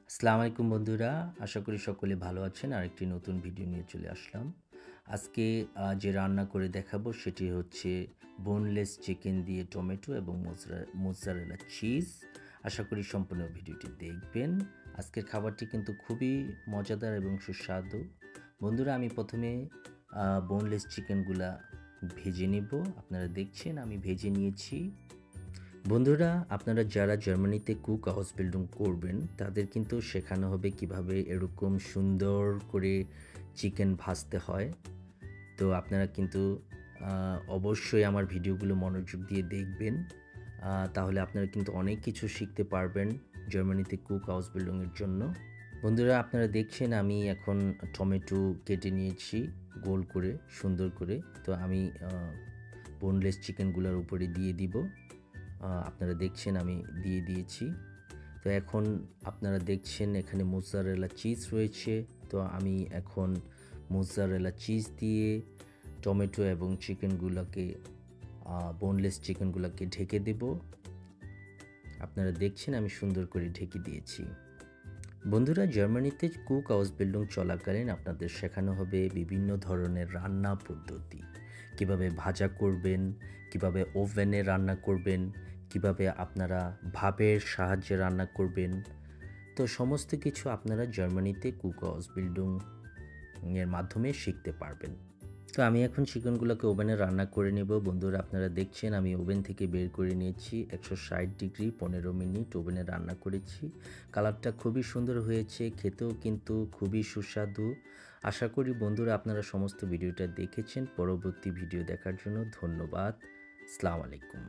আসসালামু আলাইকুম বন্ধুরা, আশা করি সকলে ভালো আছেন। আরেকটি নতুন ভিডিও নিয়ে চলে আসলাম। আজকে যে রান্না করে দেখাবো সেটি হচ্ছে বোনলেস চিকেন দিয়ে টমেটো এবং মোজারেলা চিজ। আশা করি সম্পূর্ণ ভিডিওটি দেখবেন। আজকের খাবারটি কিন্তু খুবই মজাদার এবং সুস্বাদু। বন্ধুরা, আমি প্রথমে বোনলেস চিকেনগুলা ভেজে নিব। আপনারা দেখছেন আমি ভেজে নিয়েছি। বন্ধুরা, আপনারা যারা জার্মানিতে কুক হাউস বিল্ডিং করবেন তাদের কিন্তু শেখানো হবে কিভাবে এরকম সুন্দর করে চিকেন ভাজতে হয়। তো আপনারা কিন্তু অবশ্যই আমার ভিডিওগুলো মনোযোগ দিয়ে দেখবেন। তাহলে আপনারা কিন্তু অনেক কিছু শিখতে পারবেন জার্মানিতে কুক হাউস বিল্ডিংয়ের জন্য। বন্ধুরা, আপনারা দেখছেন আমি এখন টমেটো কেটে নিয়েছি গোল করে, সুন্দর করে। তো আমি বোনলেস চিকেনগুলোর উপরে দিয়ে দিব। আপনারা দেখছেন আমি দিয়ে দিয়েছি। তো এখন আপনারা দেখছেন এখানে মোজারেলা চিজ রয়েছে। তো আমি এখন মোজারেলা চিজ দিয়ে টমেটো এবং চিকেনগুলোকে বোনলেস চিকেনগুলোকে ঢেকে দেব। আপনারা দেখছেন আমি সুন্দর করে ঢেকে দিয়েছি। বন্ধুরা, জার্মানিতে কুক হাউস বিল্ডিং চলাকালীন আপনাদের শেখানো হবে বিভিন্ন ধরনের রান্না পদ্ধতি, কিভাবে ভাজা করবেন, কিভাবে ওভেনে রান্না করবেন, কিভাবে আপনারা ভাপের সাহায্যে রান্না করবেন। তো সমস্ত কিছু আপনারা জার্মানিতে কুক হাউস বিল্ডিং এর মাধ্যমে শিখতে পারবেন। তো আমি এখন চিকেনগুলোকে ওভেনে রান্না করে নেব। বন্ধুরা, আপনারা দেখছেন আমি ওভেন থেকে বের করে নিয়েছি 160 ডিগ্রি 15 মিনিট ওভেনে রান্না করেছি। কালারটা খুবই সুন্দর হয়েছে, খেতেও কিন্তু খুবই সুস্বাদু। আশা করি বন্ধুরা আপনারা সমস্ত ভিডিওটা দেখেছেন। পরবর্তী ভিডিও দেখার জন্য ধন্যবাদ। আসসালামু আলাইকুম।